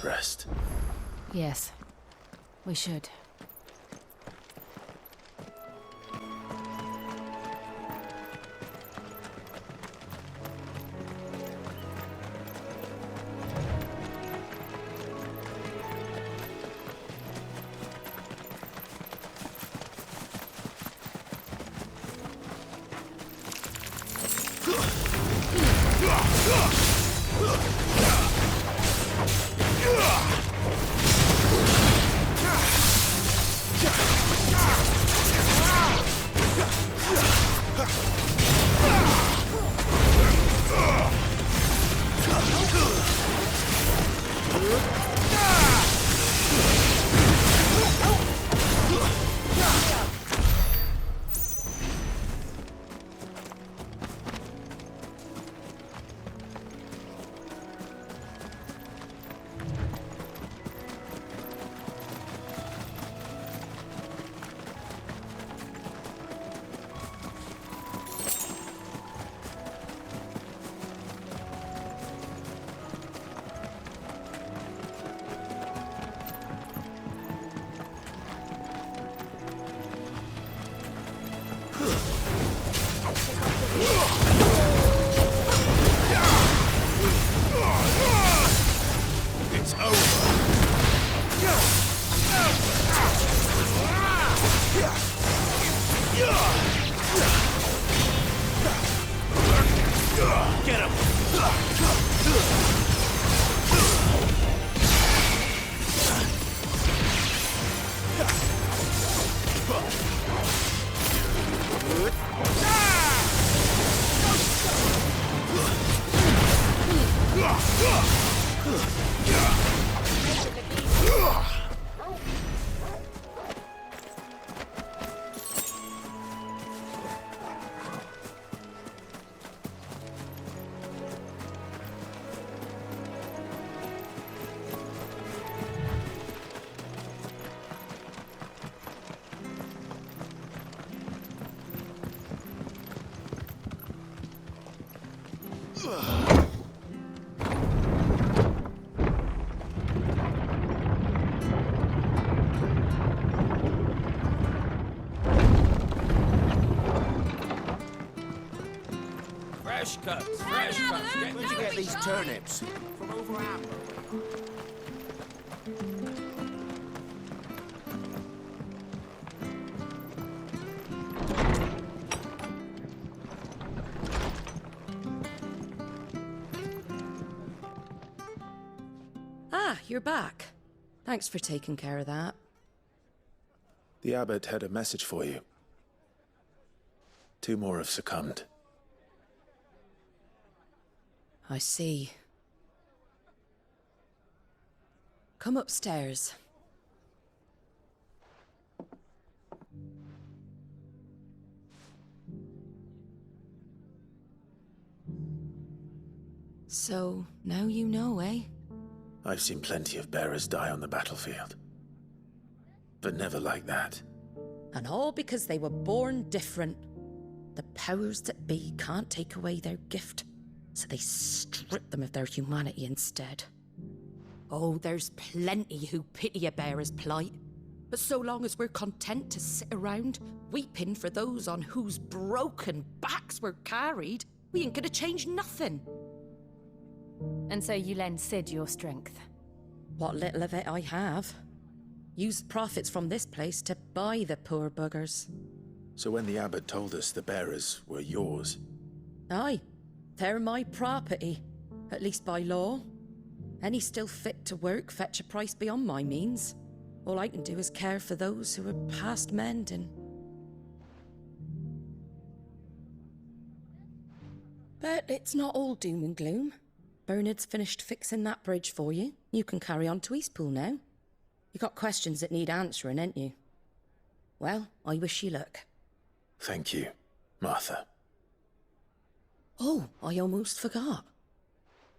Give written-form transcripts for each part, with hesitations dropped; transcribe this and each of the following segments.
soul's rest. Yes, we should. Fresh cuts. Where'd you get these turnips? From over Amber. Ah, you're back. Thanks for taking care of that. The abbot had a message for you. 2 more have succumbed. I see. Come upstairs. So, now you know, eh? I've seen plenty of bearers die on the battlefield. But never like that. And all because they were born different. The powers that be can't take away their gift, so they strip them of their humanity instead. Oh, there's plenty who pity a bearer's plight. But so long as we're content to sit around, weeping for those on whose broken backs we're carried, we ain't gonna change nothing. And so you lend Sid your strength? What little of it I have. Used profits from this place to buy the poor buggers. So when the abbot told us the bearers were yours... Aye, they're my property, at least by law. Any still fit to work fetch a price beyond my means. All I can do is care for those who are past mending. But it's not all doom and gloom. Bernard's finished fixing that bridge for you. You can carry on to Eastpool now. You got questions that need answering, ain't you? Well, I wish you luck. Thank you, Martha. Oh, I almost forgot.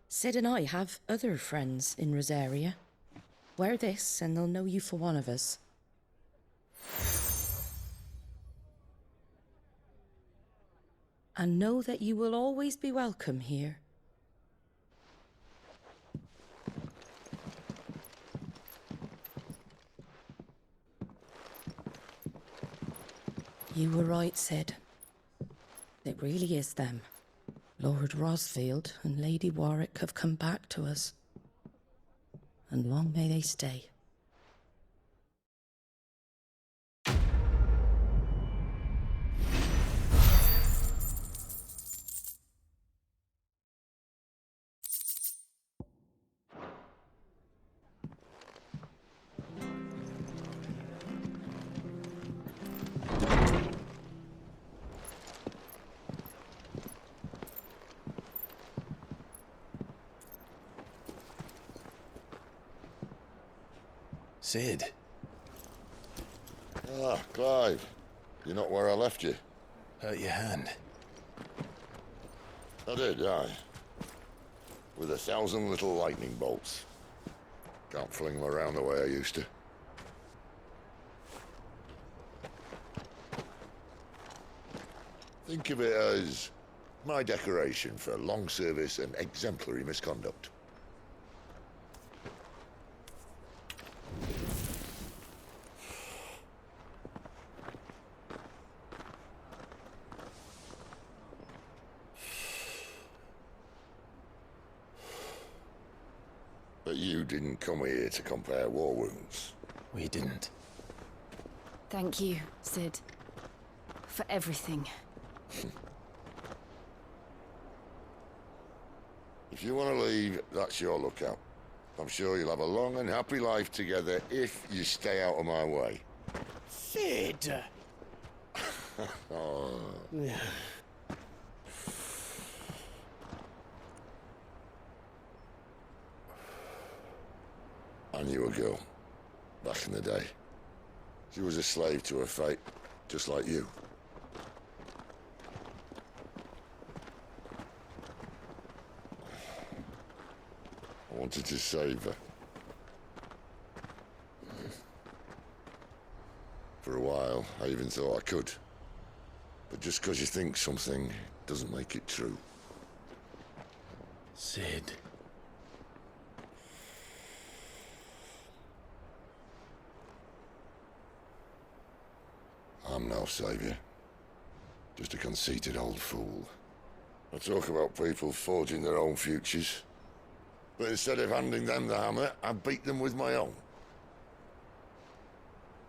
Sid and I have other friends in Rosaria. Wear this and they'll know you for one of us. And know that you will always be welcome here. You were right, Sid. It really is them. Lord Rosfield and Lady Warwick have come back to us. And long may they stay. Sid. Ah, Clive. You're not where I left you. Hurt your hand. I did, aye. With 1,000 little lightning bolts. Can't fling them around the way I used to. Think of it as my decoration for long service and exemplary misconduct. But you didn't come here to compare war wounds. We didn't. Thank you, Sid. For everything. If you want to leave, that's your lookout. I'm sure you'll have a long and happy life together if you stay out of my way. Sid! Oh. I knew a girl, back in the day. She was a slave to her fate, just like you. I wanted to save her. For a while, I even thought I could. But just because you think something doesn't make it true. Sid. I'm no savior. Just a conceited old fool. I talk about people forging their own futures. But instead of handing them the hammer, I beat them with my own.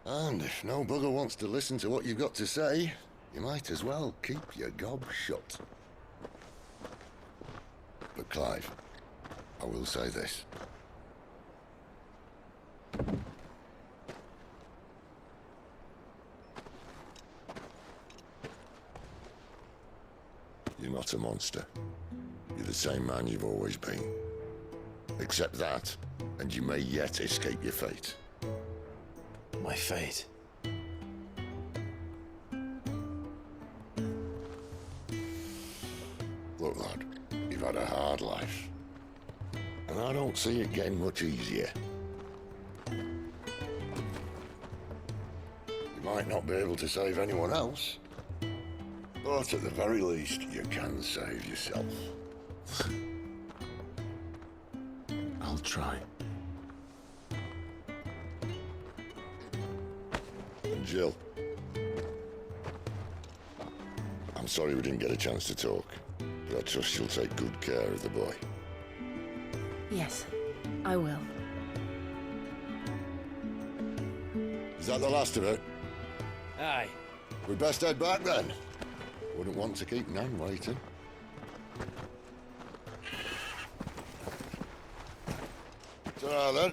And if no bugger wants to listen to what you've got to say, you might as well keep your gob shut. But Clive, I will say this. You're not a monster. You're the same man you've always been. Accept that, and you may yet escape your fate. My fate. Look, lad, you've had a hard life. And I don't see it getting much easier. You might not be able to save anyone else, but at the very least, you can save yourself. I'll try. And Jill, I'm sorry we didn't get a chance to talk, but I trust you'll take good care of the boy. Yes, I will. Is that the last of it? Aye. We'd best head back then. Wouldn't want to keep Nan waiting. Ta-ra then.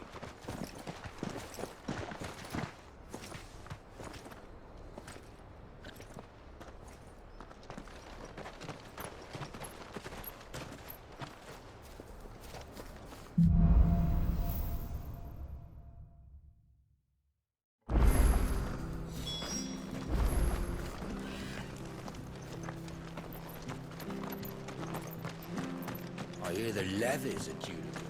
I hear the levies are due to go.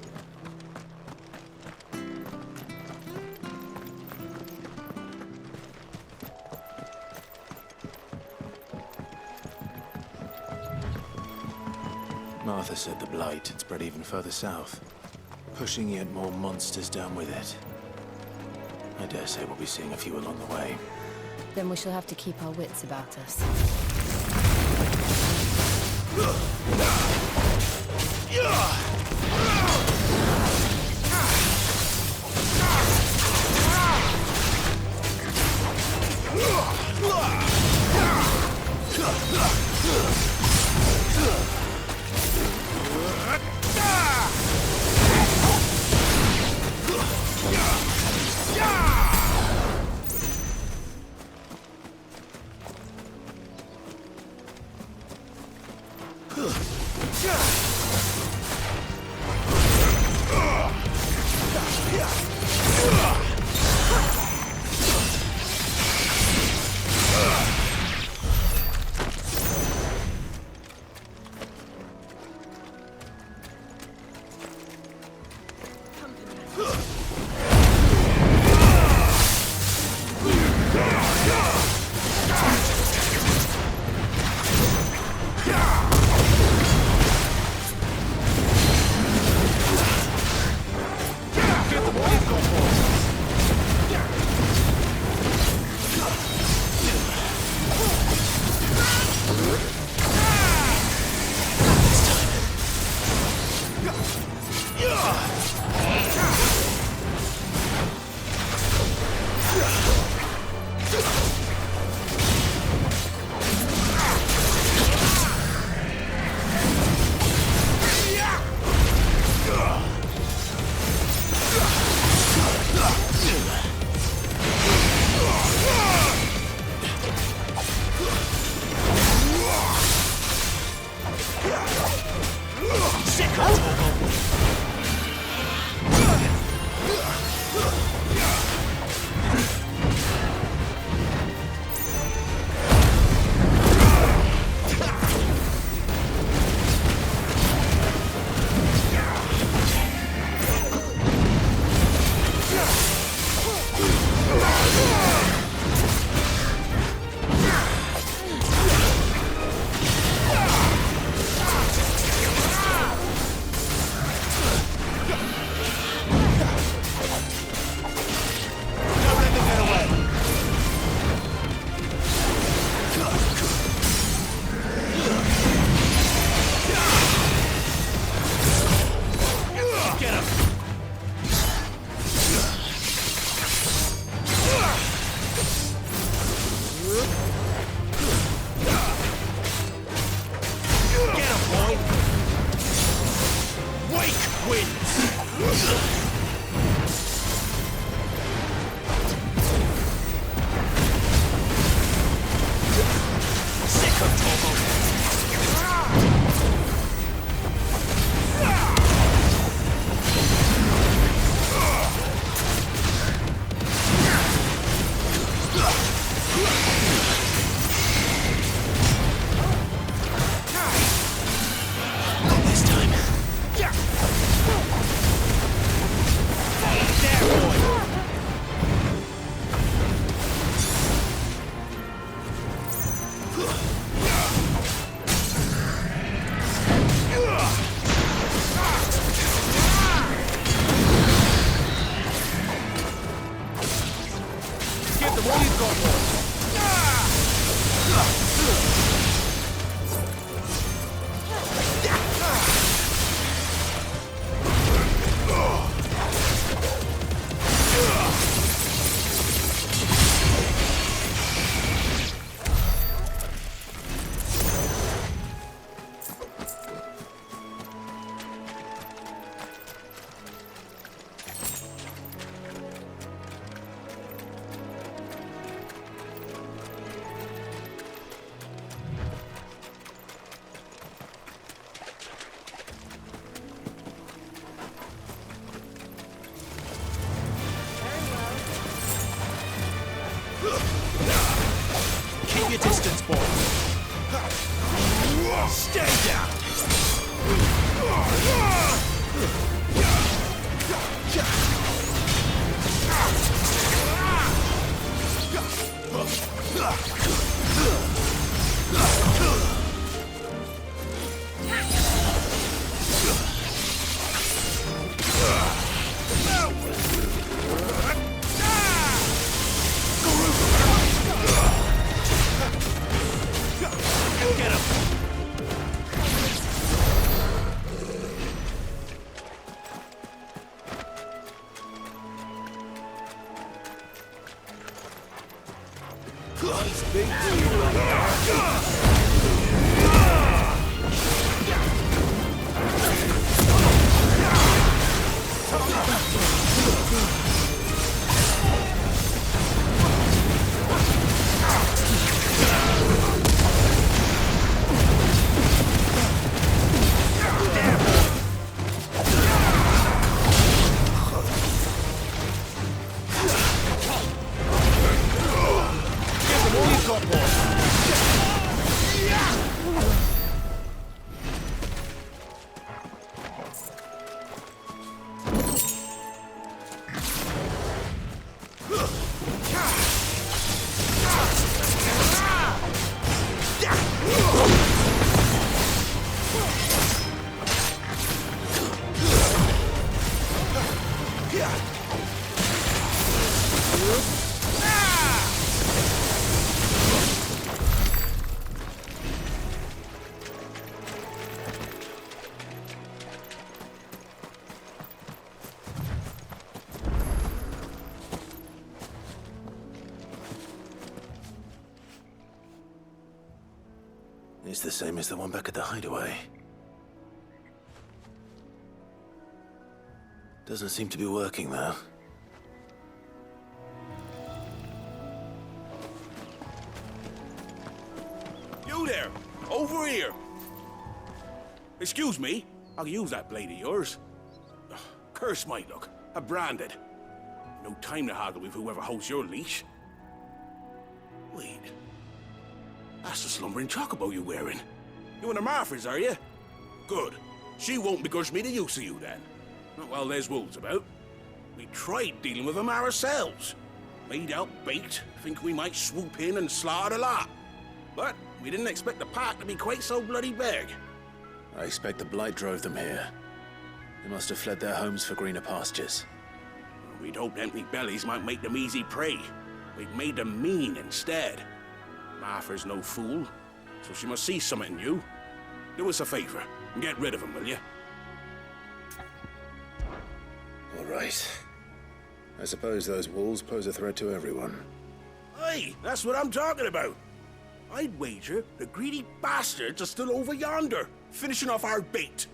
Martha said the blight had spread even further south, pushing yet more monsters down with it. I dare say we'll be seeing a few along the way. Then we shall have to keep our wits about us. Keep your distance, boy. Stay down. Get him! Nice big It's the same as the one back at the hideaway. Doesn't seem to be working, though. You there! Over here! Excuse me, I can use that blade of yours. Ugh, curse my luck. I'm branded. No time to haggle with whoever holds your leash. Wait. That's the slumbering chocobo you're wearing. You in the Marfors, are you? Good. She won't begrudge me the use of you, then. Not while there's wolves about. We tried dealing with them ourselves. Made out bait, think we might swoop in and slaughter the lot. But we didn't expect the pack to be quite so bloody big. I expect the blight drove them here. They must have fled their homes for greener pastures. We'd hoped empty bellies might make them easy prey. We'd made them mean instead. Martha's no fool, so she must see something in you. Do us a favor and get rid of them, will you? All right. I suppose those wolves pose a threat to everyone. Hey, that's what I'm talking about. I'd wager the greedy bastards are still over yonder, finishing off our bait.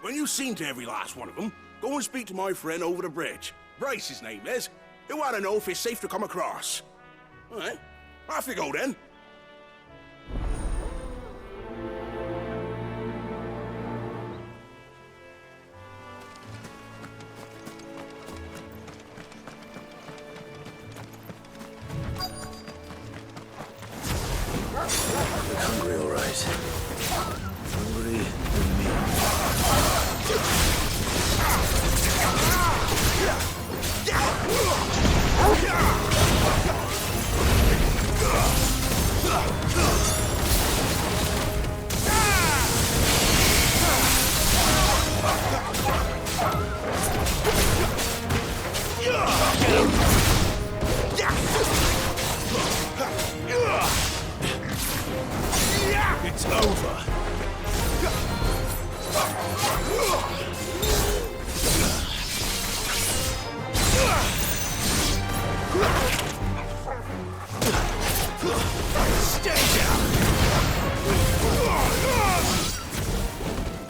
When you've seen to every last one of them, go and speak to my friend over the bridge. Bryce, his name is. He'll want to know if it's safe to come across. All right, off you go then. Hungry, all right. Hungry and mean. It's over. Stay down.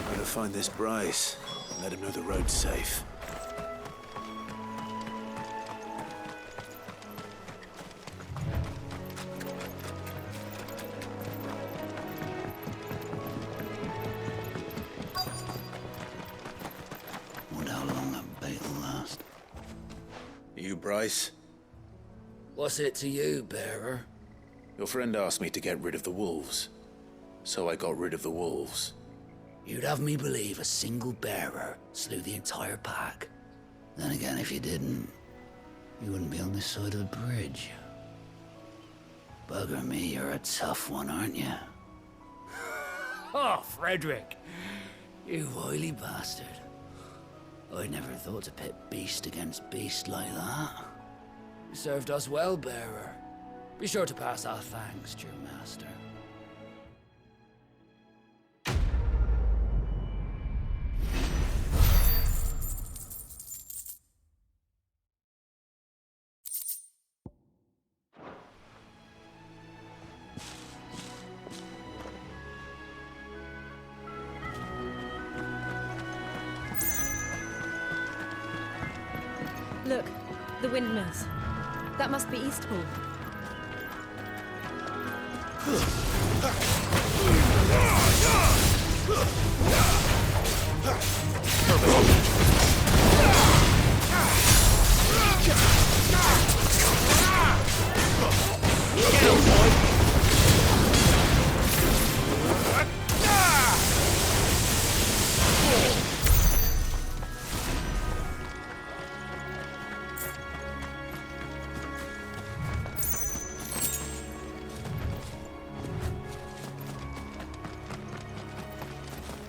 Gotta find this Bryce and let him know the road's safe. Wonder how long that bait will last. You, Bryce? What's it to you, bearer? Your friend asked me to get rid of the wolves. So I got rid of the wolves. You'd have me believe a single bearer slew the entire pack. Then again, if you didn't, you wouldn't be on this side of the bridge. Bugger me, you're a tough one, aren't you? Oh, Frederick! You wily bastard. I'd never thought to pit beast against beast like that. You served us well, bearer. Be sure to pass our thanks to your master. Look, the windmills. That must be Eastpool.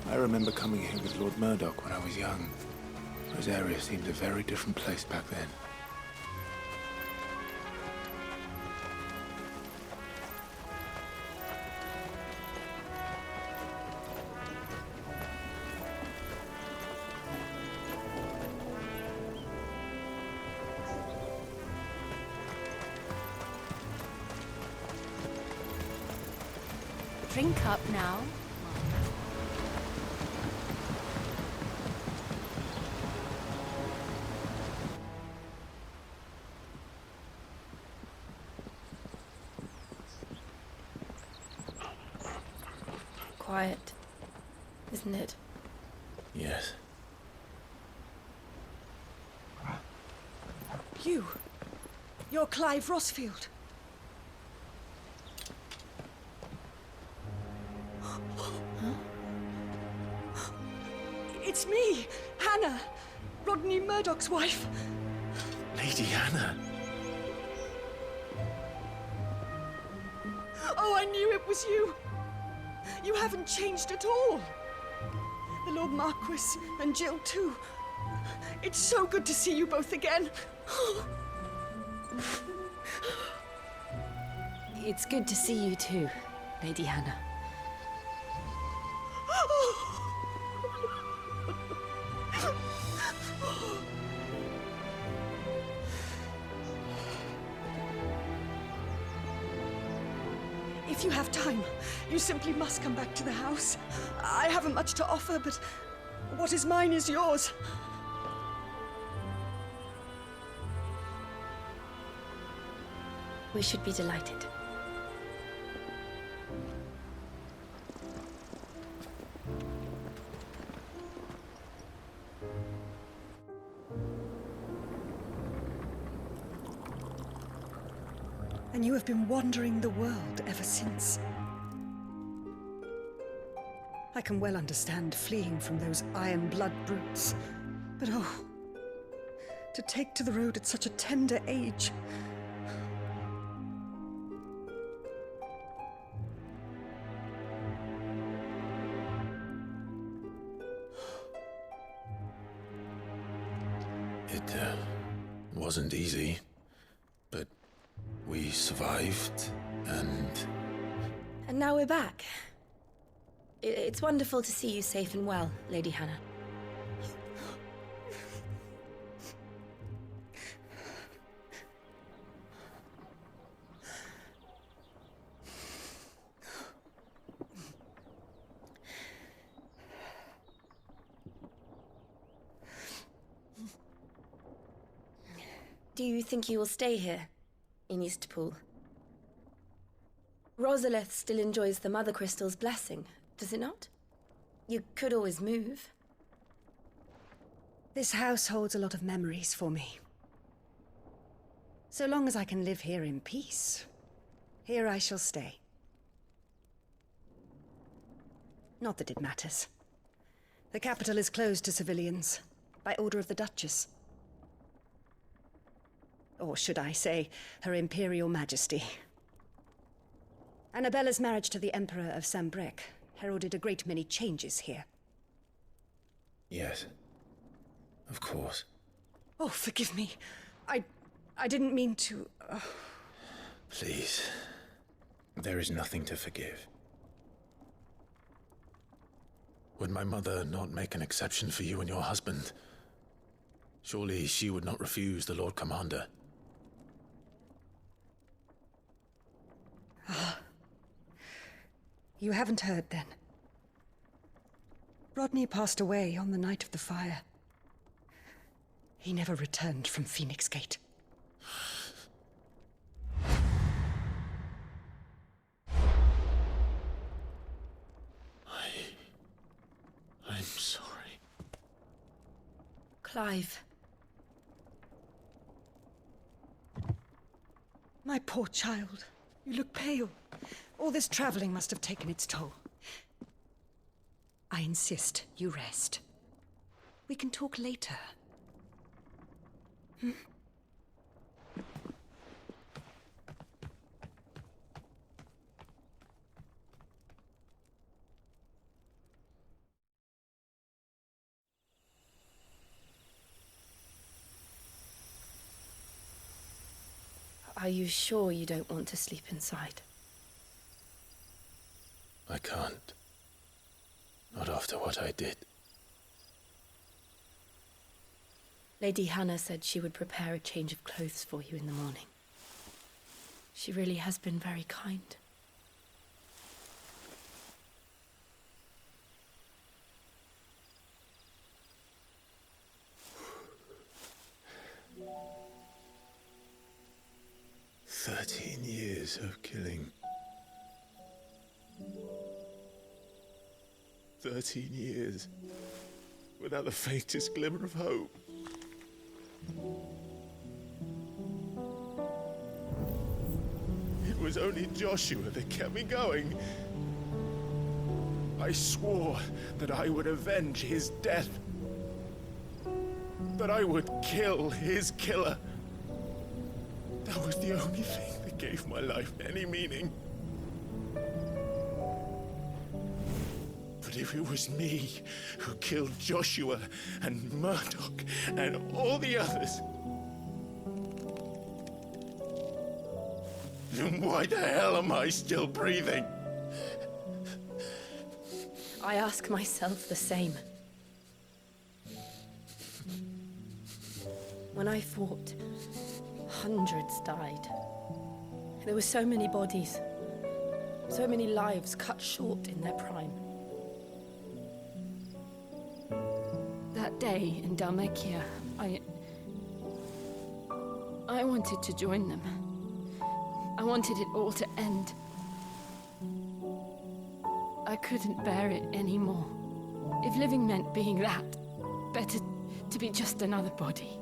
I remember coming here with Lord Murdoch when I was young. Rosaria seemed a very different place back then. Drink up now. Quiet, isn't it? Yes. You're Clive Rossfield. It's me, Hannah, Rodney Murdoch's wife. Lady Hannah. Oh, I knew it was you. You haven't changed at all. The Lord Marquis and Jill too. It's so good to see you both again. It's good to see you too, Lady Hannah. If you have time, you simply must come back to the house. I haven't much to offer, but what is mine is yours. We should be delighted. And you have been wandering the world ever since. I can well understand fleeing from those iron blood brutes. But oh, to take to the road at such a tender age. It wasn't easy, but we survived, and And now we're back. It's wonderful to see you safe and well, Lady Hannah. Do you think you will stay here, in Eastpool? Rosalith still enjoys the Mother Crystal's blessing, does it not? You could always move. This house holds a lot of memories for me. So long as I can live here in peace, here I shall stay. Not that it matters. The capital is closed to civilians, by order of the Duchess. Or should I say, Her Imperial Majesty. Annabella's marriage to the Emperor of Sambrec heralded a great many changes here. yes, of course. Oh, forgive me. I didn't mean to... Please. There is nothing to forgive. Would my mother not make an exception for you and your husband? Surely she would not refuse the Lord Commander. You haven't heard, then. Rodney passed away on the night of the fire. He never returned from Phoenix Gate. I'm sorry. Clive. My poor child. You look pale. All this traveling must have taken its toll. I insist you rest. We can talk later. Are you sure you don't want to sleep inside? I can't. Not after what I did. Lady Hannah said she would prepare a change of clothes for you in the morning. She really has been very kind. Years of killing. 13 years. Without the faintest glimmer of hope. It was only Joshua that kept me going. I swore that I would avenge his death. That I would kill his killer. That was the only thing that gave my life any meaning. But if it was me who killed Joshua and Murdoch and all the others, then why the hell am I still breathing? I ask myself the same. When I fought, hundreds died. There were so many bodies, so many lives cut short in their prime. That day in Dalmekia, I wanted to join them. I wanted it all to end. I couldn't bear it anymore. If living meant being that, better to be just another body.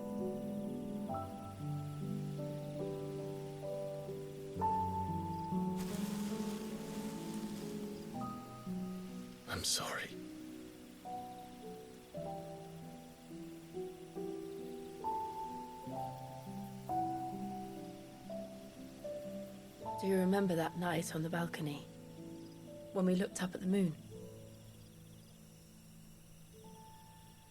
I'm sorry. Do you remember that night on the balcony? When we looked up at the moon?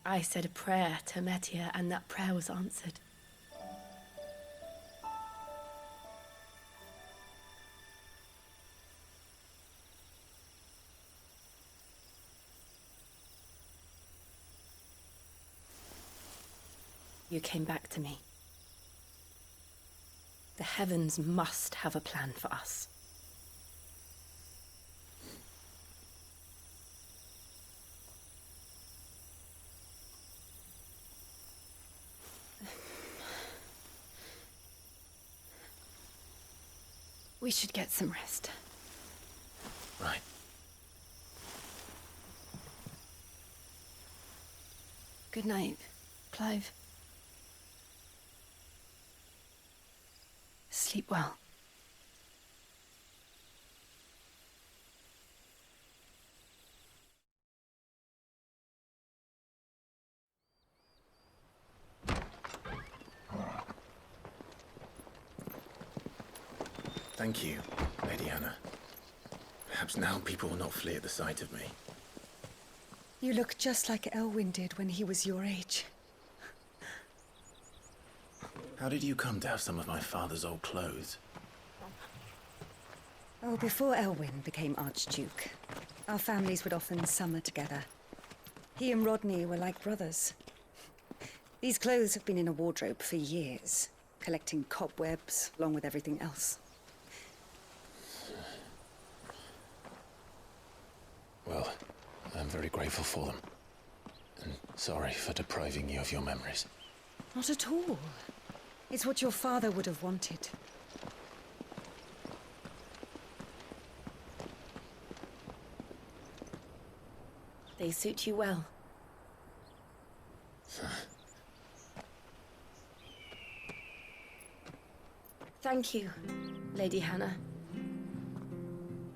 I said a prayer to Metia, and that prayer was answered. You came back to me. The heavens must have a plan for us. We should get some rest. Right. Good night, Clive. Sleep well. Thank you, Lady Hannah. Perhaps now people will not flee at the sight of me. You look just like Elwyn did when he was your age. How did you come to have some of my father's old clothes? Oh, before Elwyn became Archduke, our families would often summer together. He and Rodney were like brothers. These clothes have been in a wardrobe for years, collecting cobwebs along with everything else. Well, I'm very grateful for them. And sorry for depriving you of your memories. Not at all. It's what your father would have wanted. They suit you well. Thank you, Lady Hannah.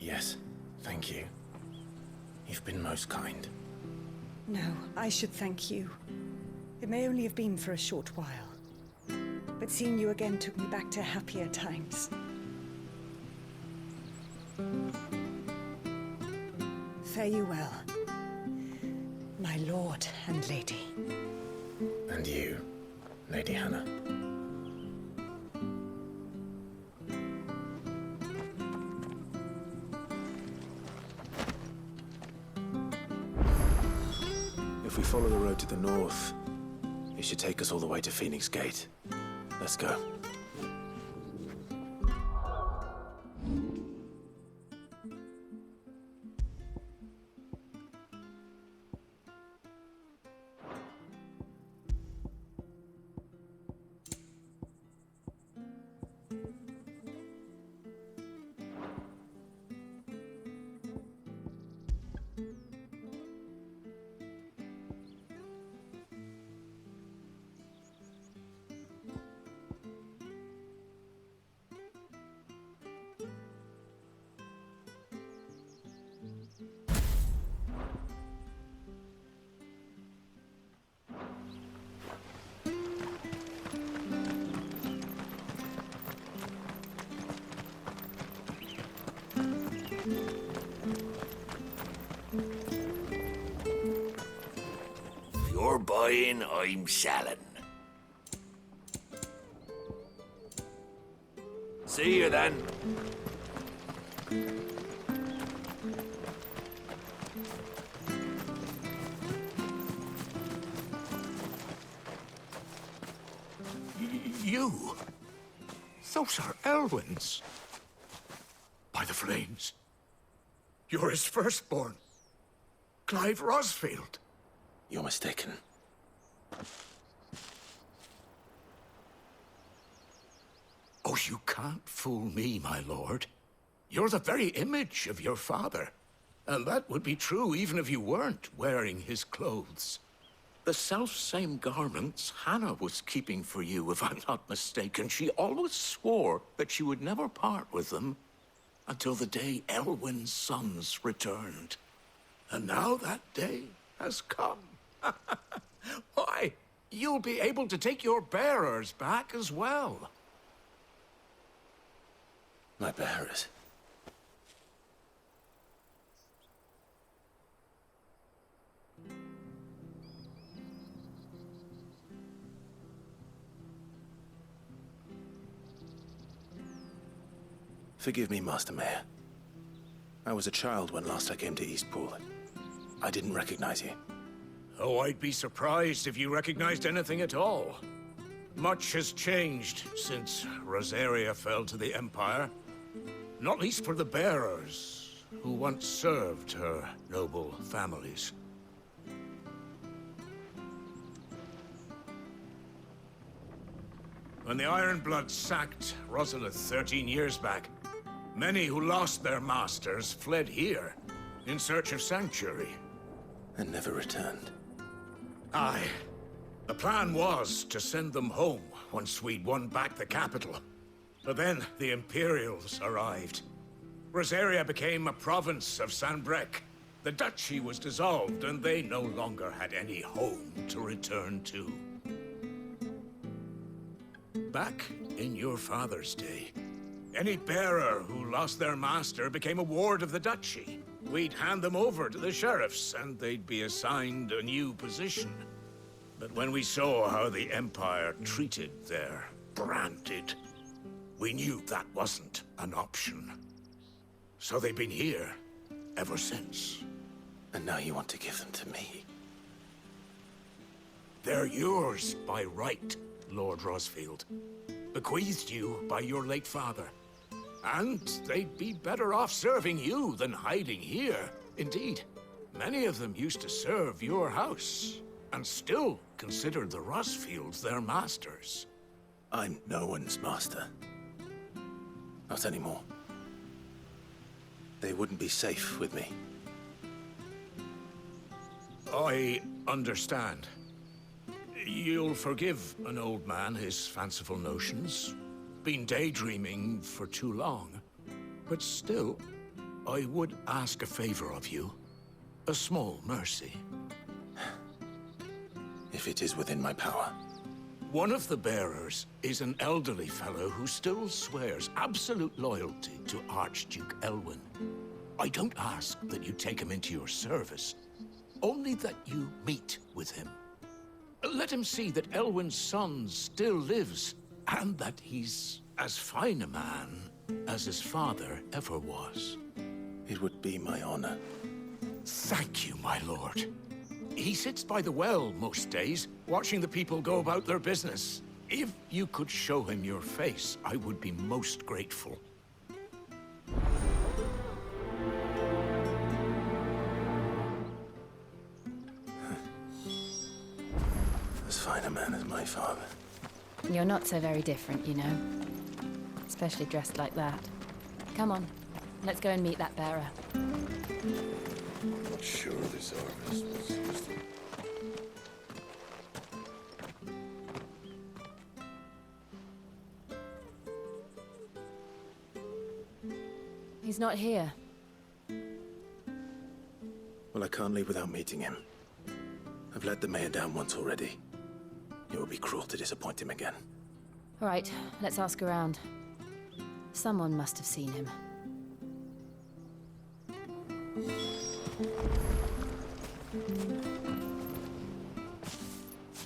Yes, thank you. You've been most kind. No, I should thank you. It may only have been for a short while, but seeing you again took me back to happier times. Fare you well, my lord and lady. And you, Lady Hannah. If we follow the road to the north, it should take us all the way to Phoenix Gate. Let's go. You're buying, I'm selling. See you then. You? Those are Elwyn's. By the flames. You're his firstborn. Clive Rosfield. You're mistaken. Oh, you can't fool me, my lord. You're the very image of your father. And that would be true even if you weren't wearing his clothes. The self-same garments Hannah was keeping for you, if I'm not mistaken. She always swore that she would never part with them until the day Elwyn's sons returned. And now that day has come. Why, you'll be able to take your bearers back as well. My bearers? Forgive me, Master Mayor. I was a child when last I came to Eastpool. I didn't recognize you. Oh, I'd be surprised if you recognized anything at all. Much has changed since Rosaria fell to the Empire. Not least for the bearers, who once served her noble families. When the Ironbloods sacked Rosalith 13 years back, many who lost their masters fled here in search of sanctuary. And never returned. Aye. The plan was to send them home once we'd won back the capital. But then the Imperials arrived. Rosaria became a province of Sanbreque. The duchy was dissolved, and they no longer had any home to return to. Back in your father's day, any bearer who lost their master became a ward of the duchy. We'd hand them over to the sheriffs, and they'd be assigned a new position. But when we saw how the Empire treated their branded, we knew that wasn't an option. So they've been here ever since. And now you want to give them to me? They're yours by right, Lord Rosfield. Bequeathed you by your late father. And they'd be better off serving you than hiding here. Indeed, many of them used to serve your house, and still consider the Rosfields their masters. I'm no one's master. Not anymore. They wouldn't be safe with me. I understand. You'll forgive an old man his fanciful notions. Been daydreaming for too long. But still, I would ask a favor of you. A small mercy. If it is within my power. One of the bearers is an elderly fellow who still swears absolute loyalty to Archduke Elwyn. I don't ask that you take him into your service, only that you meet with him. Let him see that Elwyn's son still lives, and that he's as fine a man as his father ever was. It would be my honor. Thank you, my lord. He sits by the well most days, watching the people go about their business. If you could show him your face, I would be most grateful. As fine a man as my father. You're not so very different, you know. Especially dressed like that. Come on, let's go and meet that bearer. Not sure this harvest was used to... He's not here. Well, I can't leave without meeting him. I've let the mayor down once already. It would be cruel to disappoint him again. All right, let's ask around. Someone must have seen him.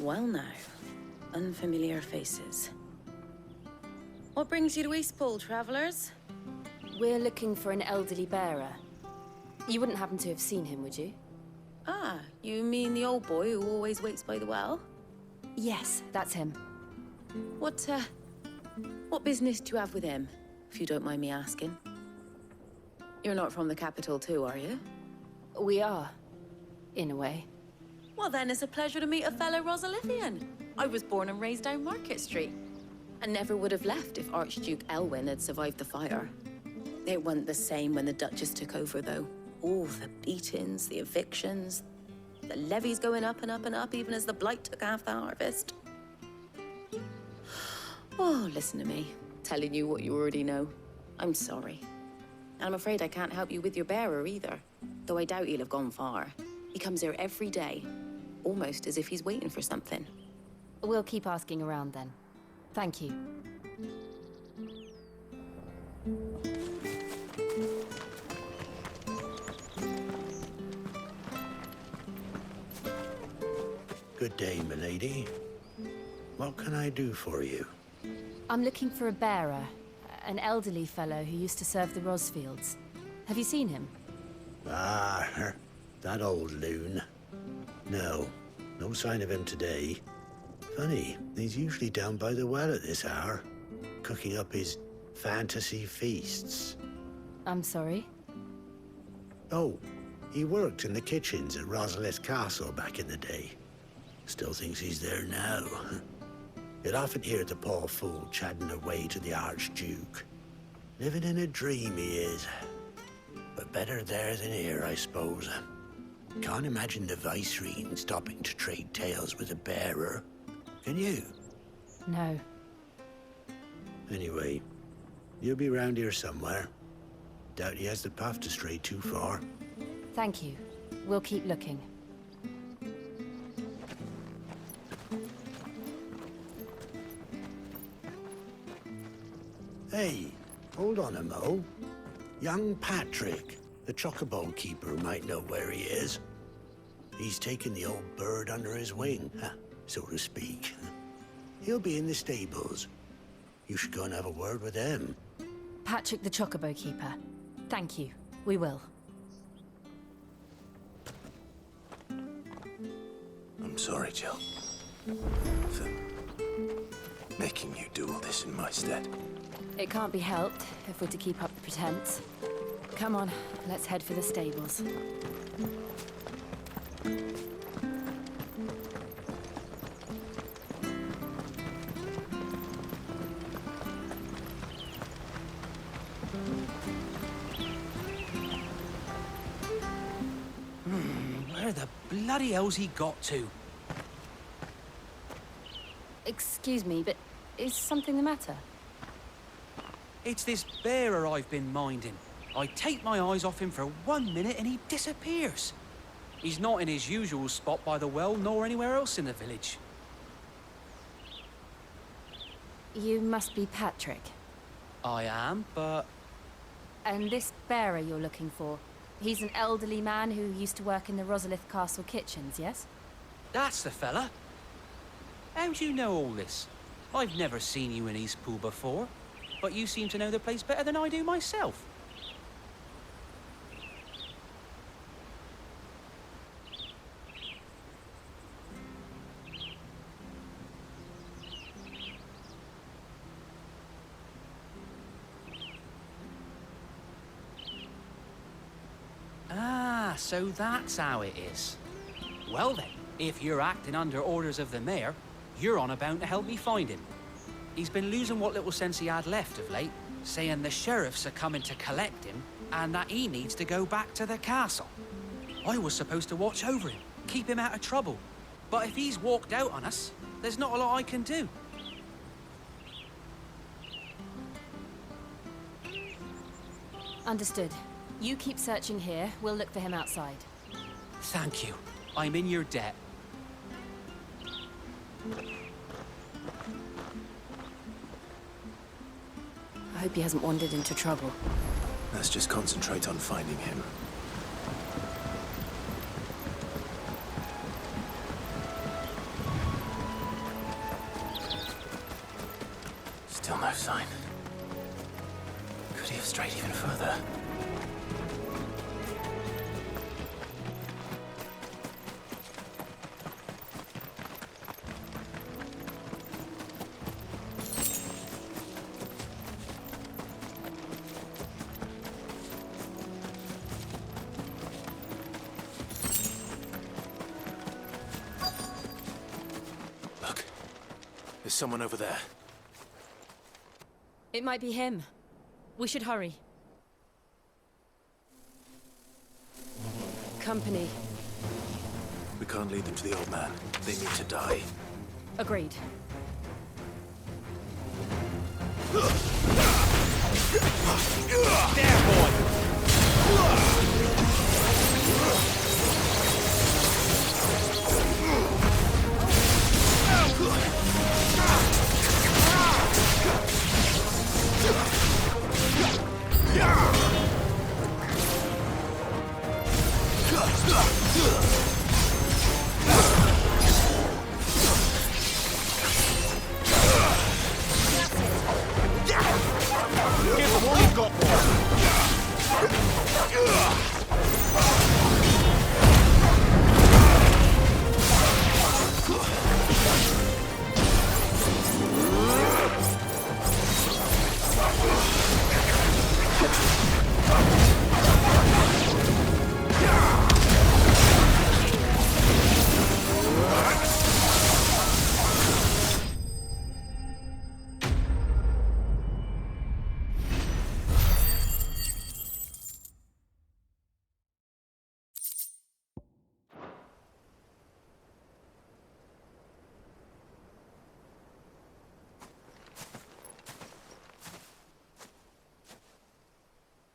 Well now, unfamiliar faces. What brings you to Eastpool, travelers? We're looking for an elderly bearer. You wouldn't happen to have seen him, would you? Ah, you mean the old boy who always waits by the well? Yes, that's him. What business do you have with him, if you don't mind me asking? You're not from the capital too, are you? We are, in a way. Well then, it's a pleasure to meet a fellow Rosalithian. I was born and raised down Market Street, and never would have left if Archduke Elwyn had survived the fire. It wasn't the same when the Duchess took over, though. All the beatings, the evictions, the levies going up and up and up, even as the blight took half the harvest. Oh, listen to me, telling you what you already know. I'm sorry. And I'm afraid I can't help you with your bearer either, though I doubt he'll have gone far. He comes here every day, almost as if he's waiting for something. We'll keep asking around then. Thank you. Good day, milady. What can I do for you? I'm looking for a bearer, an elderly fellow who used to serve the Rosfields. Have you seen him? Ah, that old loon. No sign of him today. Funny, he's usually down by the well at this hour, cooking up his fantasy feasts. I'm sorry? Oh, he worked in the kitchens at Rosalith Castle back in the day. Still thinks he's there now. You'd often hear the poor fool chatting away to the Archduke. Living in a dream he is. But better there than here, I suppose. Can't imagine the Viceroy stopping to trade tales with a bearer. Can you? No. Anyway, you'll be round here somewhere. Doubt he has the path to stray too far. Thank you. We'll keep looking. Hey, hold on a mo. Young Patrick, the chocobo keeper, might know where he is. He's taken the old bird under his wing, so to speak. He'll be in the stables. You should go and have a word with him. Patrick the Chocobo Keeper. Thank you. We will. I'm sorry, Jill. For making you do all this in my stead. It can't be helped if we're to keep up the pretense. Come on, let's head for the stables. Where the bloody hell's he got to? Excuse me, but is something the matter? It's this bearer I've been minding. I take my eyes off him for 1 minute and he disappears. He's not in his usual spot by the well, nor anywhere else in the village. You must be Patrick. I am, but... And this bearer you're looking for, he's an elderly man who used to work in the Rosalith Castle kitchens, yes? That's the fella. How do you know all this? I've never seen you in Eastpool before, but you seem to know the place better than I do myself. Ah, so that's how it is. Well then, if you're acting under orders of the mayor, you're on about to help me find him. He's been losing what little sense he had left of late, saying the sheriffs are coming to collect him and that he needs to go back to the castle. I was supposed to watch over him, keep him out of trouble. But if he's walked out on us, there's not a lot I can do. Understood. You keep searching here, we'll look for him outside. Thank you. I'm in your debt. I hope he hasn't wandered into trouble. Let's just concentrate on finding him. Still no sign. Could he have strayed even further? Look, there's someone over there. It might be him. We should hurry. Company. We can't lead them to the old man. They need to die. Agreed. There, boy! Give him all you've got,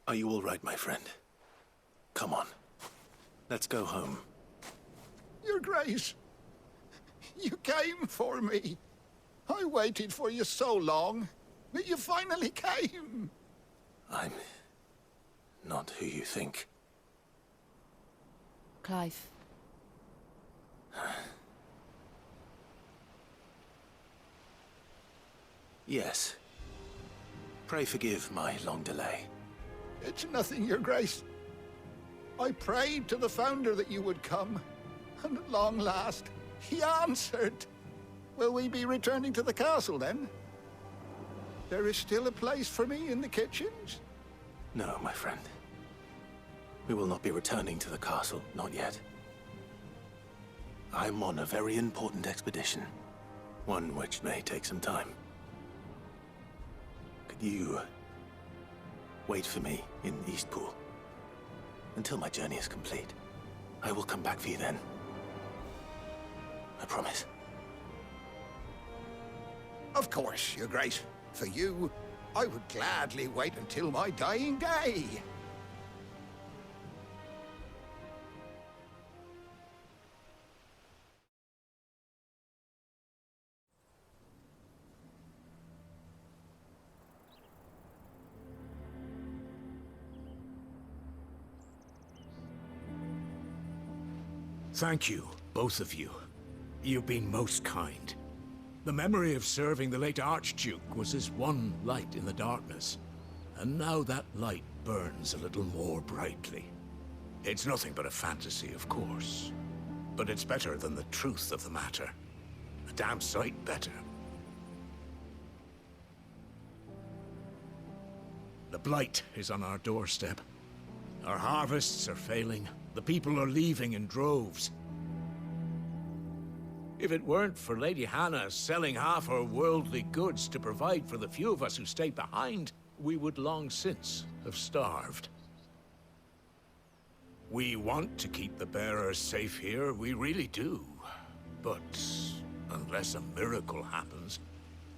Are you all right, my friend? Come on. Let's go home. Your Grace, you came for me. I waited for you so long, but you finally came. I'm not who you think. Clive. Yes. Pray forgive my long delay. It's nothing, Your Grace. I prayed to the Founder that you would come, and at long last, he answered. Will we be returning to the castle, then? There is still a place for me in the kitchens? No, my friend. We will not be returning to the castle, not yet. I'm on a very important expedition. One which may take some time. Could you wait for me in Eastpool until my journey is complete? I will come back for you then. I promise. Of course, Your Grace. For you, I would gladly wait until my dying day. Thank you, both of you. You've been most kind. The memory of serving the late Archduke was as one light in the darkness, and now that light burns a little more brightly. It's nothing but a fantasy, of course, but it's better than the truth of the matter. A damn sight better. The blight is on our doorstep. Our harvests are failing. The people are leaving in droves. If it weren't for Lady Hannah selling half her worldly goods to provide for the few of us who stayed behind, we would long since have starved. We want to keep the bearers safe here, we really do. But unless a miracle happens,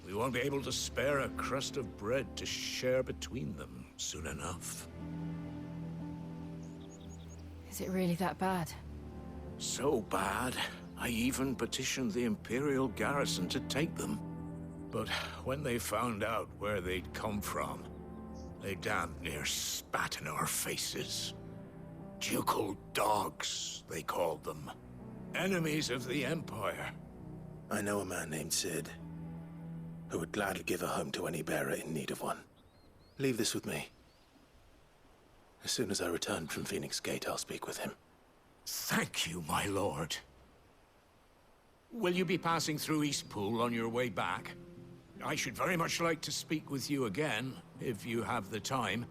we won't be able to spare a crust of bread to share between them soon enough. Is it really that bad? So bad, I even petitioned the Imperial garrison to take them. But when they found out where they'd come from, they damn near spat in our faces. Ducal dogs, they called them. Enemies of the Empire. I know a man named Sid, who would gladly give a home to any bearer in need of one. Leave this with me. As soon as I return from Phoenix Gate, I'll speak with him. Thank you, my lord. Will you be passing through Eastpool on your way back? I should very much like to speak with you again, if you have the time,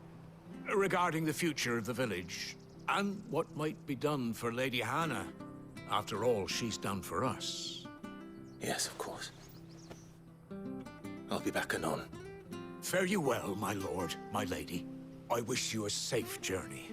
regarding the future of the village, and what might be done for Lady Hannah. After all she's done for us. Yes, of course. I'll be back anon. Fare you well, my lord, my lady. I wish you a safe journey.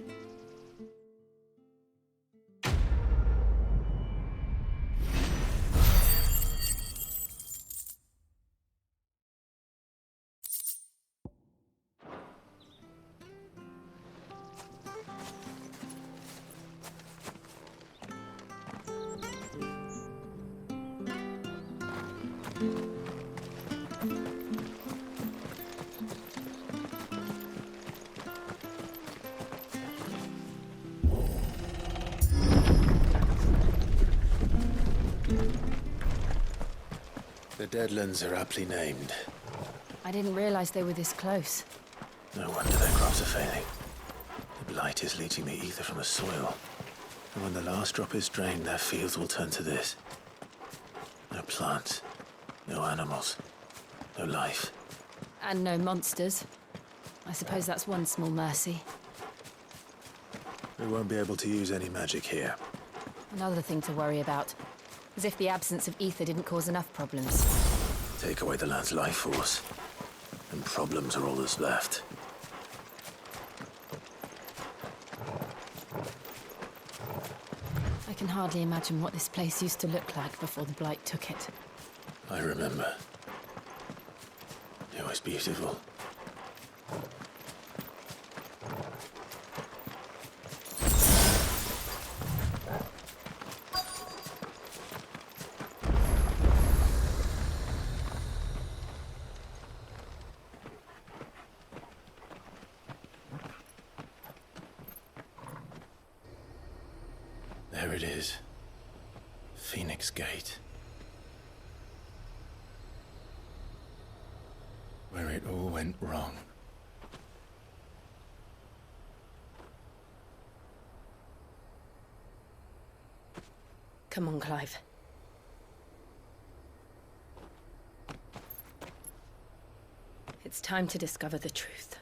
The Deadlands are aptly named. I didn't realize they were this close. No wonder their crops are failing. The blight is leaching the ether from the soil. And when the last drop is drained, their fields will turn to this. No plants, no animals, no life. And no monsters. I suppose that's one small mercy. We won't be able to use any magic here. Another thing to worry about. As if the absence of ether didn't cause enough problems. Take away the land's life force, and problems are all that's left. I can hardly imagine what this place used to look like before the blight took it. I remember. It was beautiful. There it is. Phoenix Gate. Where it all went wrong. Come on, Clive. It's time to discover the truth.